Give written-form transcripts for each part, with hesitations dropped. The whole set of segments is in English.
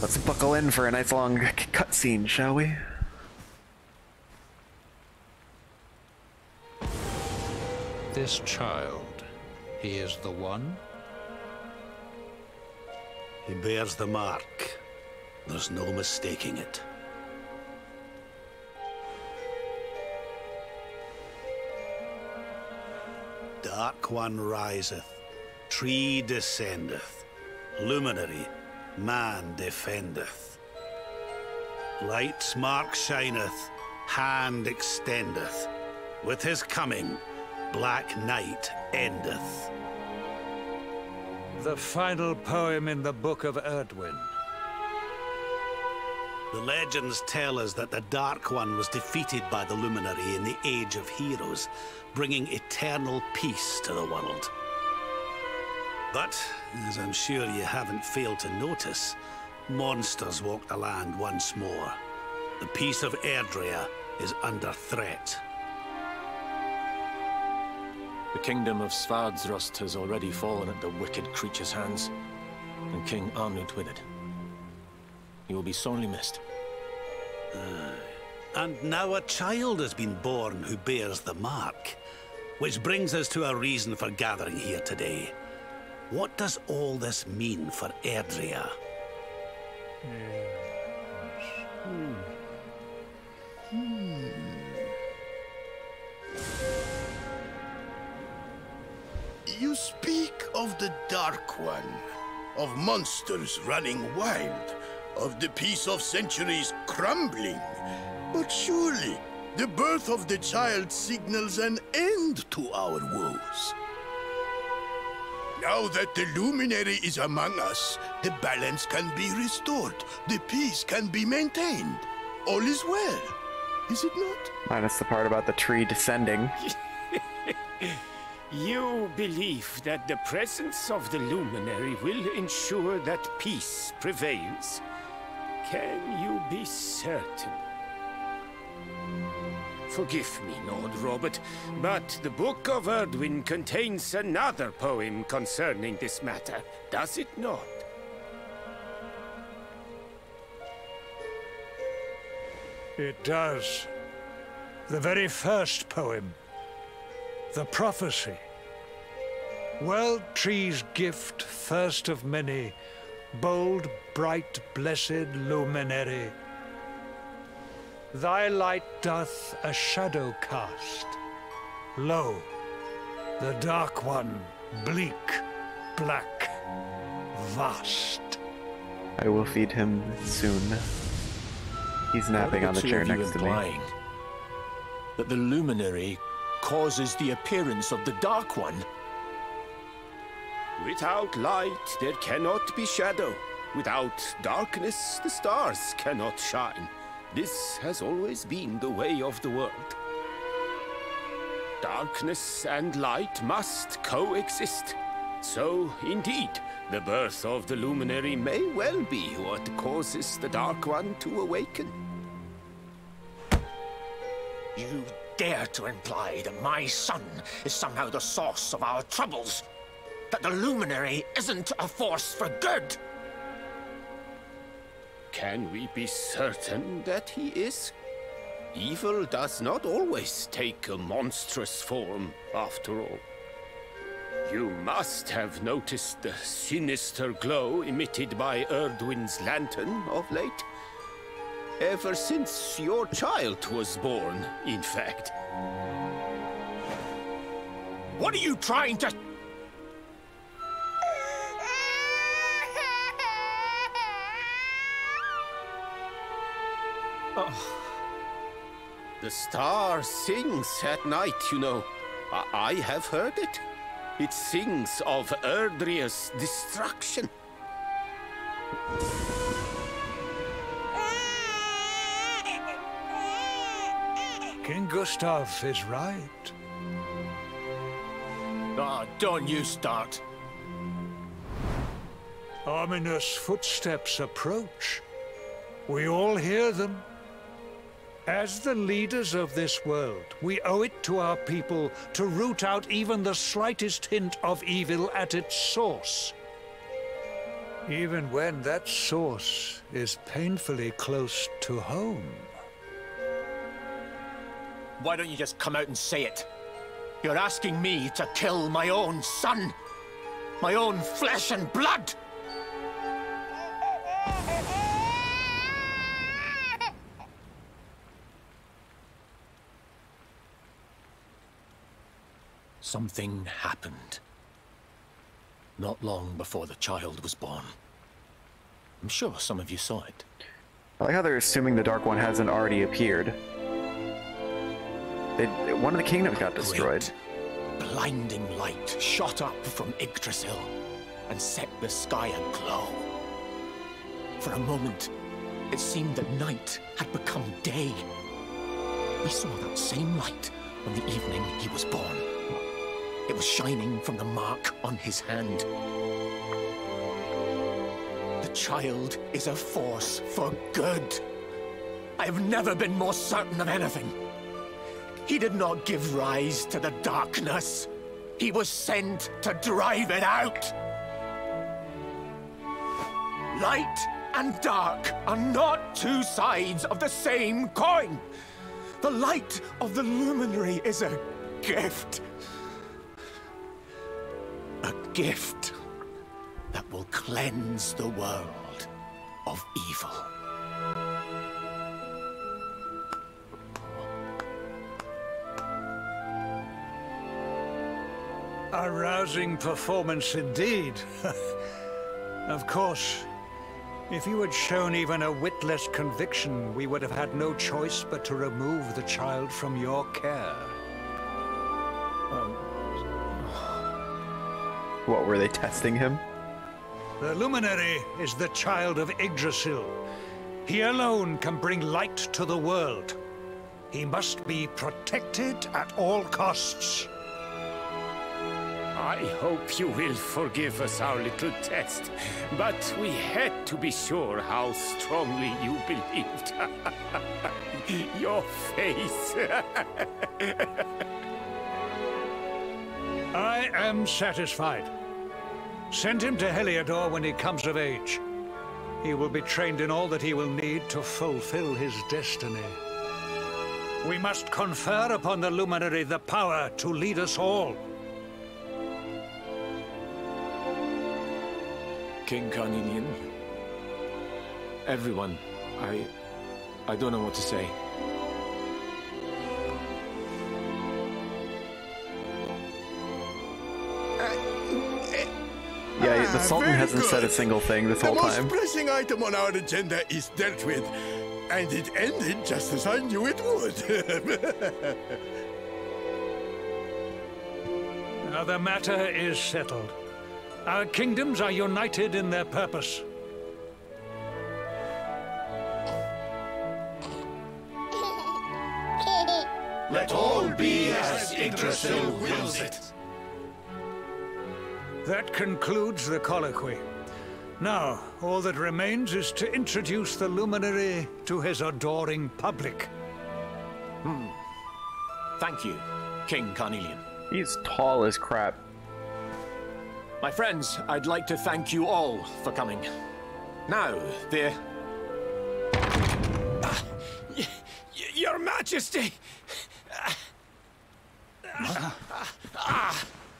Let's buckle in for a nice long cutscene, shall we? This child, he is the one? He bears the mark. There's no mistaking it. Dark One riseth, tree descendeth, luminary, man defendeth. Light's mark shineth, hand extendeth. With his coming, black night endeth. The final poem in the Book of Irwin. The legends tell us that the Dark One was defeated by the Luminary in the Age of Heroes, bringing eternal peace to the world. But, as I'm sure you haven't failed to notice, monsters walk the land once more. The peace of Erdrea is under threat. The kingdom of Svardsrust has already fallen at the wicked creature's hands, and King Irwin with it. He will be sorely missed. And now a child has been born who bears the mark. Which brings us to a reason for gathering here today. What does all this mean for Erdrea? You speak of the Dark One, of monsters running wild, of the peace of centuries crumbling. But surely, the birth of the child signals an end to our woes. Now that the Luminary is among us, the balance can be restored, the peace can be maintained. All is well, is it not? Minus the part about the tree descending. You believe that the presence of the Luminary will ensure that peace prevails? Can you be certain? Forgive me, Lord Robert, but the Book of Irwin contains another poem concerning this matter, does it not? It does. The very first poem. The prophecy. World Tree's gift, first of many, bold, bright, blessed luminary. Thy light doth a shadow cast. Lo, the Dark One, bleak, black, vast. I will feed him soon. He's napping on the chair next to me. That the Luminary causes the appearance of the Dark One. Without light, there cannot be shadow. Without darkness, the stars cannot shine. This has always been the way of the world. Darkness and light must coexist. So, indeed, the birth of the Luminary may well be what causes the Dark One to awaken. You dare to imply that my son is somehow the source of our troubles? That the Luminary isn't a force for good? Can we be certain that he is? Evil does not always take a monstrous form, after all. You must have noticed the sinister glow emitted by Erdwin's lantern of late. Ever since your child was born, in fact. What are you trying to... Oh. The star sings at night, you know. I have heard it. It sings of Erdrea's destruction. King Gustav is right. Oh, don't you start. Ominous footsteps approach. We all hear them. As the leaders of this world, we owe it to our people to root out even the slightest hint of evil at its source. Even when that source is painfully close to home. Why don't you just come out and say it? You're asking me to kill my own son. My own flesh and blood. Something happened. Not long before the child was born. I'm sure some of you saw it. I like how they're assuming the Dark One hasn't already appeared. One of the kingdoms got destroyed. Great, blinding light shot up from Yggdrasil and set the sky aglow. For a moment, it seemed that night had become day. We saw that same light on the evening he was born. It was shining from the mark on his hand. The child is a force for good. I have never been more certain of anything. He did not give rise to the darkness. He was sent to drive it out. Light and dark are not two sides of the same coin. The light of the luminary is a gift. A gift that will cleanse the world of evil. A rousing performance indeed. Of course, if you had shown even a whit less conviction, we would have had no choice but to remove the child from your care. What, were they testing him? The Luminary is the child of Yggdrasil. He alone can bring light to the world. He must be protected at all costs. I hope you will forgive us our little test, but we had to be sure how strongly you believed. Your face. I am satisfied. Send him to Heliodor when he comes of age. He will be trained in all that he will need to fulfill his destiny. We must confer upon the Luminary the power to lead us all. King Carnelian, everyone, I don't know what to say. Yeah, the Sultan hasn't said a single thing this whole time. The most pressing item on our agenda is dealt with, and it ended just as I knew it would. Now the matter is settled. Our kingdoms are united in their purpose. Let all be as Yggdrasil wills it. That concludes the colloquy. Now, all that remains is to introduce the Luminary to his adoring public. Thank you, King Carnelian. He's tall as crap. My friends, I'd like to thank you all for coming. Now, Your Majesty!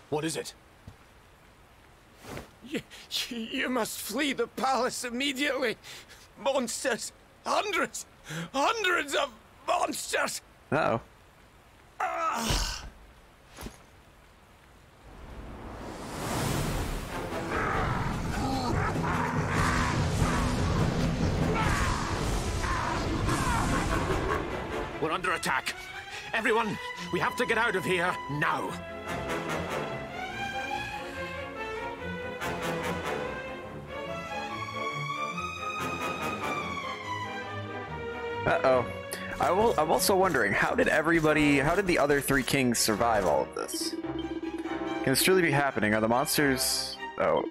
What is it? You must flee the palace immediately. Monsters! Hundreds of monsters! Uh-oh. We're under attack. Everyone, we have to get out of here now. Uh-oh. I'm also wondering, how did the other three kings survive all of this? Can this truly be happening? Are the monsters... Oh.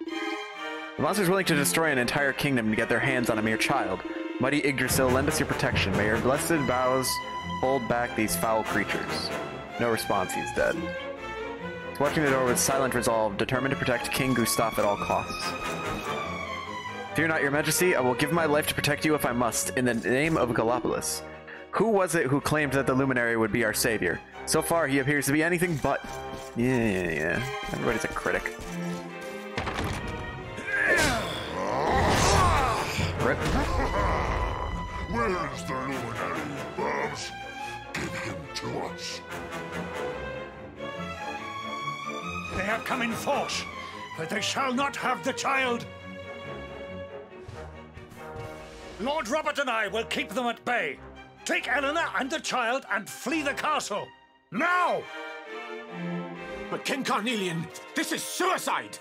The monsters willing to destroy an entire kingdom to get their hands on a mere child. Mighty Yggdrasil, lend us your protection. May your blessed vows hold back these foul creatures. No response, he's dead. Watching the door with silent resolve, determined to protect King Gustav at all costs. Fear not, your majesty. I will give my life to protect you if I must, in the name of Gallopolis. Who was it who claimed that the luminary would be our savior? So far, he appears to be anything but... Yeah. Everybody's a critic. Rip. Where is the luminary, Babs? Give him to us. They have come in force, but they shall not have the child. Lord Robert and I will keep them at bay. Take Eleanor and the child and flee the castle. Now! But King Carnelian, this is suicide!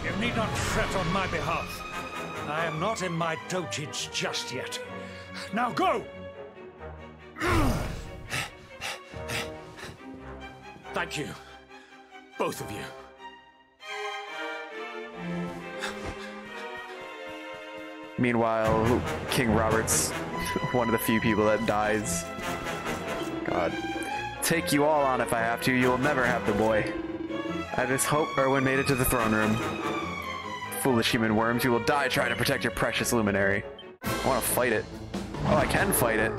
You need not fret on my behalf. I am not in my dotage just yet. Now go! Thank you. Both of you. Meanwhile, King Robert's one of the few people that dies. God. Take you all on if I have to. You will never have the boy. I just hope Irwin made it to the throne room. Foolish human worms, you will die trying to protect your precious luminary. I want to fight it. Oh, I can fight it.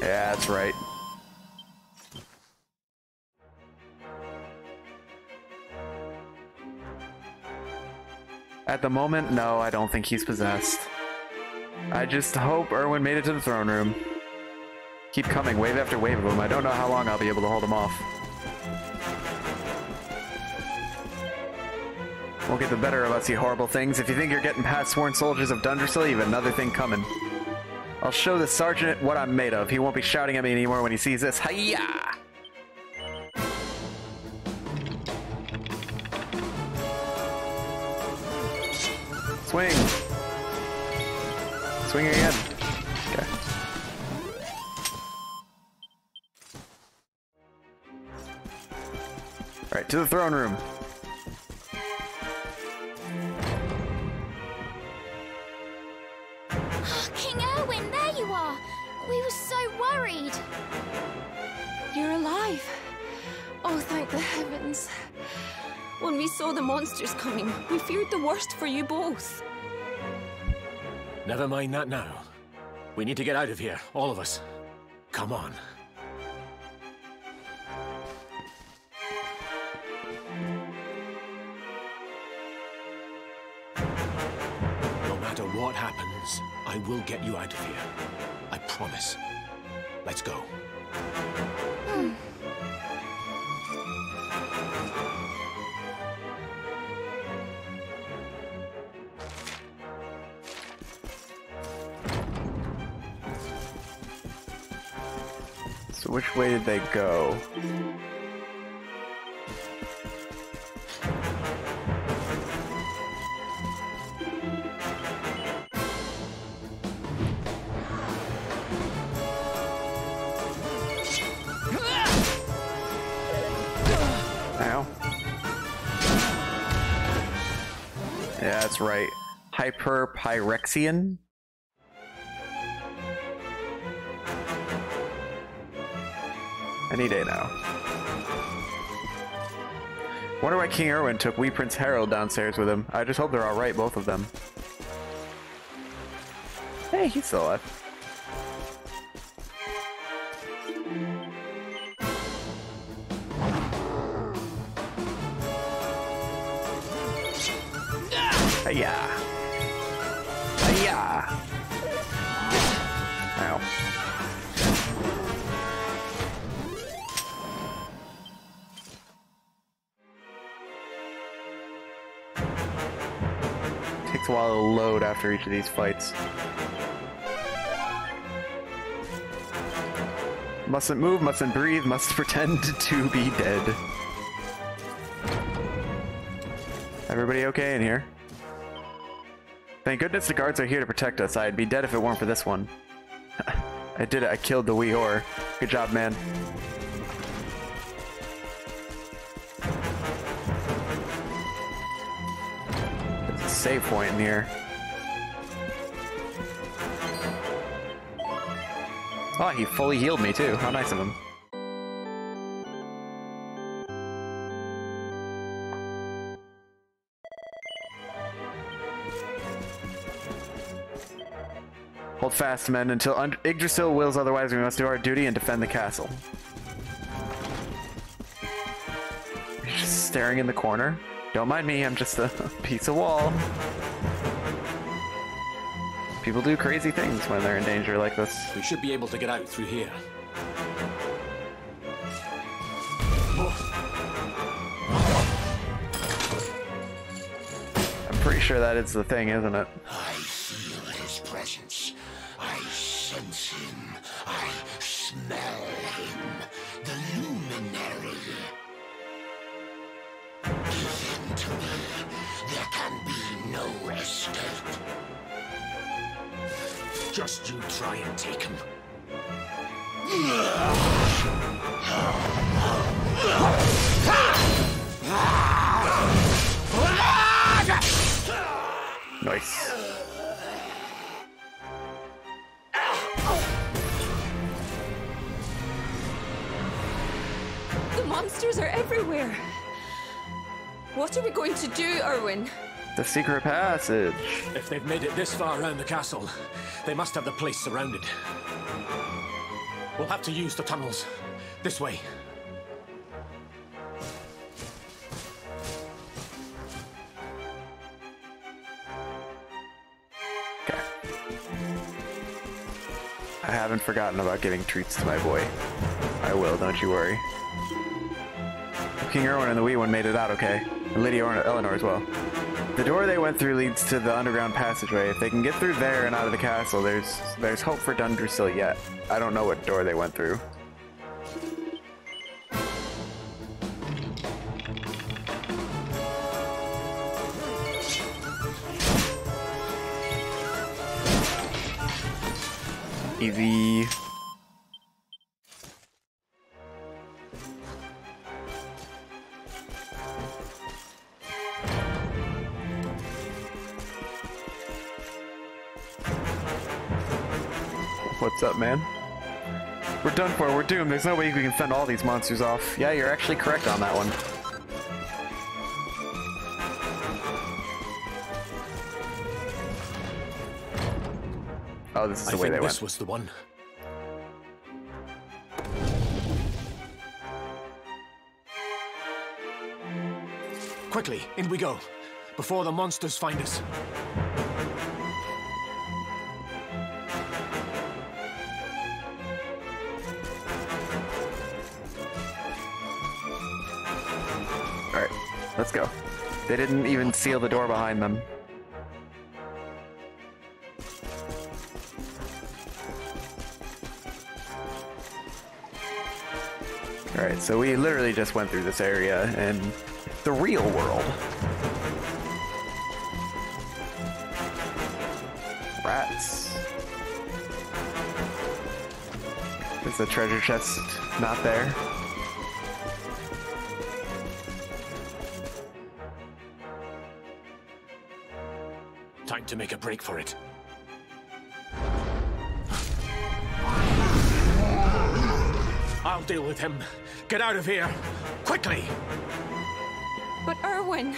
Yeah, that's right. At the moment, no, I don't think he's possessed. I just hope Irwin made it to the throne room. Keep coming, wave after wave of them. I don't know how long I'll be able to hold them off. Won't get the better of us, you horrible things. If you think you're getting past sworn soldiers of Dundrasil, you have another thing coming. I'll show the sergeant what I'm made of. He won't be shouting at me anymore when he sees this. Hi-ya! Swing! Swing again. Okay. Alright, to the throne room. King Irwin, there you are! We were so worried! You're alive. Oh, thank the heavens. When we saw the monsters coming, we feared the worst for you both. Never mind that now. We need to get out of here, all of us. Come on. No matter what happens, I will get you out of here. I promise. Let's go. So which way did they go? Ow. Yeah, that's right. Hyperpyrexian? Any day now. Wonder why King Irwin took wee Prince Harold downstairs with him. I just hope they're alright, both of them. Hey, he's still alive. Hiya! Hiya! Ow. Takes a while to load after each of these fights. Mustn't move, mustn't breathe, must pretend to be dead. Everybody okay in here? Thank goodness the guards are here to protect us. I'd be dead if it weren't for this one. I did it. I killed the wee whore. Good job, man. save point in here. Oh, he fully healed me too. How nice of him. Hold fast, men, until Yggdrasil wills otherwise. We must do our duty and defend the castle. He's just staring in the corner. Don't mind me, I'm just a piece of wall. People do crazy things when they're in danger like this. We should be able to get out through here. I'm pretty sure that is the thing, isn't it? I feel his presence. I sense him. I smell him. The luminary. Give him to me. There can be no escape. Just you try and take him. Nice. The monsters are everywhere. What are we going to do, Irwin? The secret passage. If they've made it this far around the castle, they must have the place surrounded. We'll have to use the tunnels. This way. Okay. I haven't forgotten about giving treats to my boy. I will, don't you worry. King Irwin and the wee one made it out okay. And Lady Eleanor as well. The door they went through leads to the underground passageway. If they can get through there and out of the castle, there's hope for Dundrasil yet. I don't know what door they went through. Easy. What's up, man? We're done for. We're doomed. There's no way we can fend all these monsters off. Yeah, you're actually correct on that one. Oh, this is the way they went. This was the one. Quickly, in we go, before the monsters find us. Alright, let's go. They didn't even seal the door behind them. Alright, so we literally just went through this area in the real world. Rats. Is the treasure chest not there? Time to make a break for it. I'll deal with him. Get out of here, quickly! But Irwin...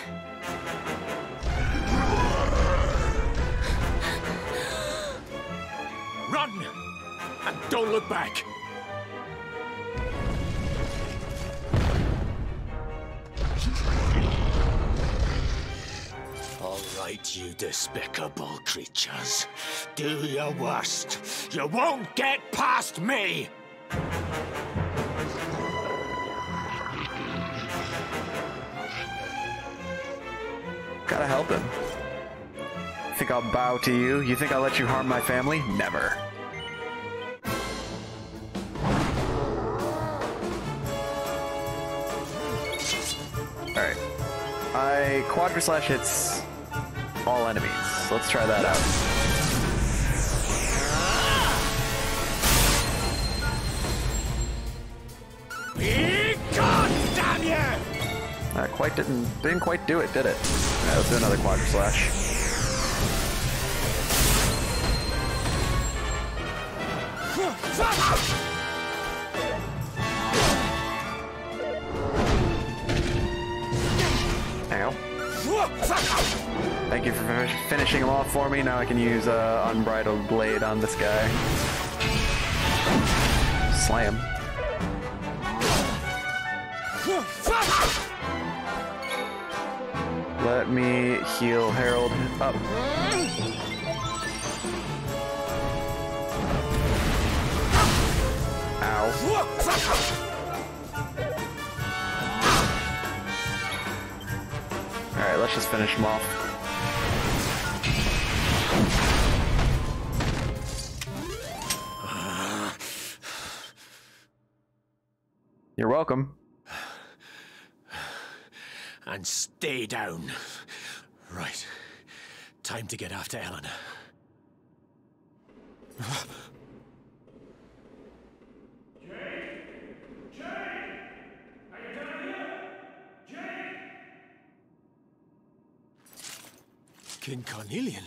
Run! And don't look back! All right, you despicable creatures. Do your worst. You won't get past me! Gotta help him. Think I'll bow to you? You think I'll let you harm my family? Never. Alright. Quadra Slash hits all enemies. Let's try that out. Be gone, damn you! Didn't quite do it, did it? Alright, let's do another Quadra Slash. Ow. Thank you for finishing him off for me. Now I can use Unbridled Blade on this guy. Slam. Let me heal Herald up. Ow. Alright, let's just finish him off. You're welcome. And stay down. Right. Time to get after Eleanor. King Carnelian?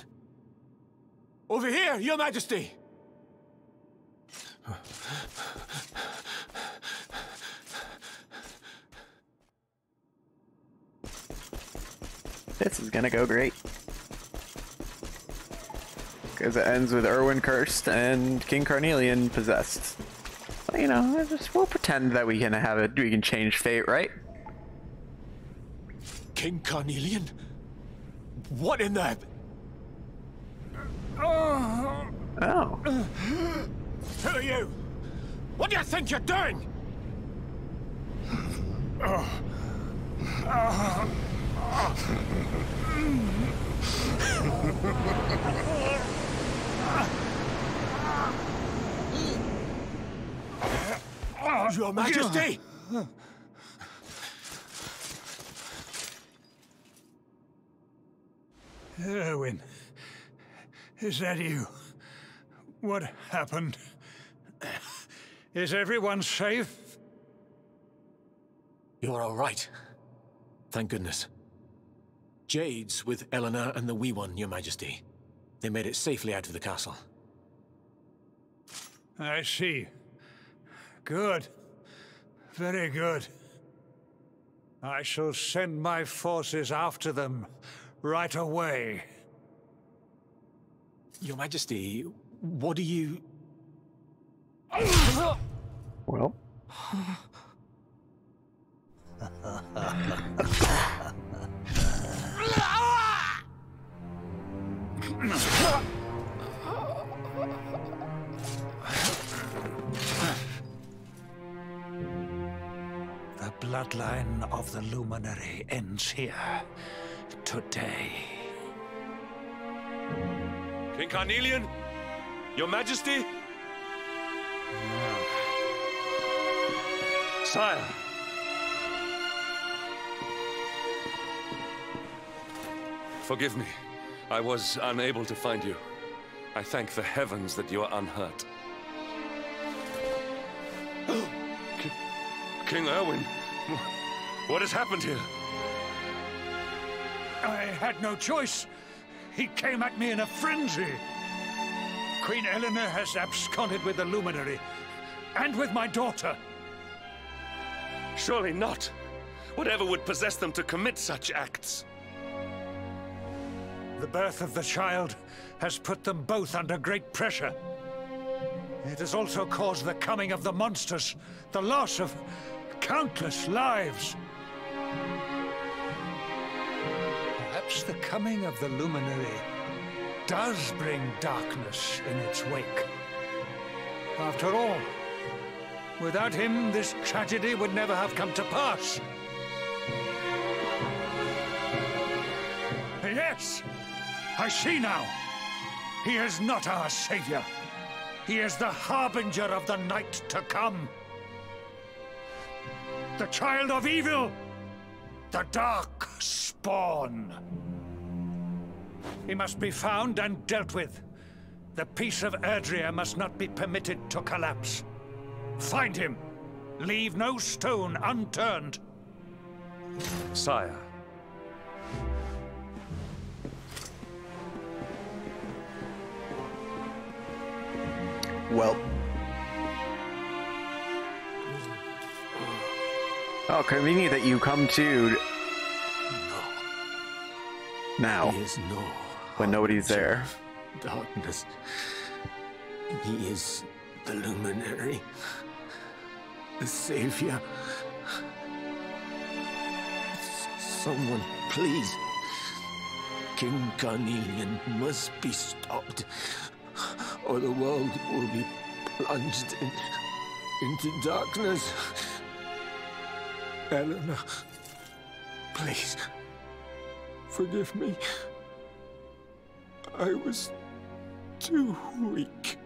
Over here, Your Majesty! This is gonna go great. Because it ends with Irwin cursed and King Carnelian possessed. But, you know, we'll pretend that we can change fate, right? King Carnelian? What in the... Oh. Who are you? What do you think you're doing? Your Majesty! Irwin, is that you? What happened? Is everyone safe? You're all right. Thank goodness. Jade's with Eleanor and the wee one, Your Majesty. They made it safely out of the castle. I see. Good. Very good. I shall send my forces after them right away. Your Majesty, what do you... Well... The bloodline of the Luminary ends here, today. King Carnelian? Your Majesty? Sire. Forgive me. I was unable to find you. I thank the heavens that you are unhurt. King Irwin, what has happened here? I had no choice. He came at me in a frenzy. Queen Eleanor has absconded with the Luminary, and with my daughter. Surely not. Whatever would possess them to commit such acts? The birth of the child has put them both under great pressure. It has also caused the coming of the monsters, the loss of countless lives. Perhaps the coming of the Luminary does bring darkness in its wake. After all, without him, this tragedy would never have come to pass. Yes! I see now. He is not our savior. He is the harbinger of the night to come. The child of evil. The dark spawn. He must be found and dealt with. The peace of Erdrea must not be permitted to collapse. Find him. Leave no stone unturned. Sire. Well. Oh, convenient that you come to... Now. He is no when nobody's there. Darkness. He is the luminary. The savior. Someone, please. King Carnelian must be stopped, or the world will be plunged into darkness. Eleanor, please, forgive me. I was too weak.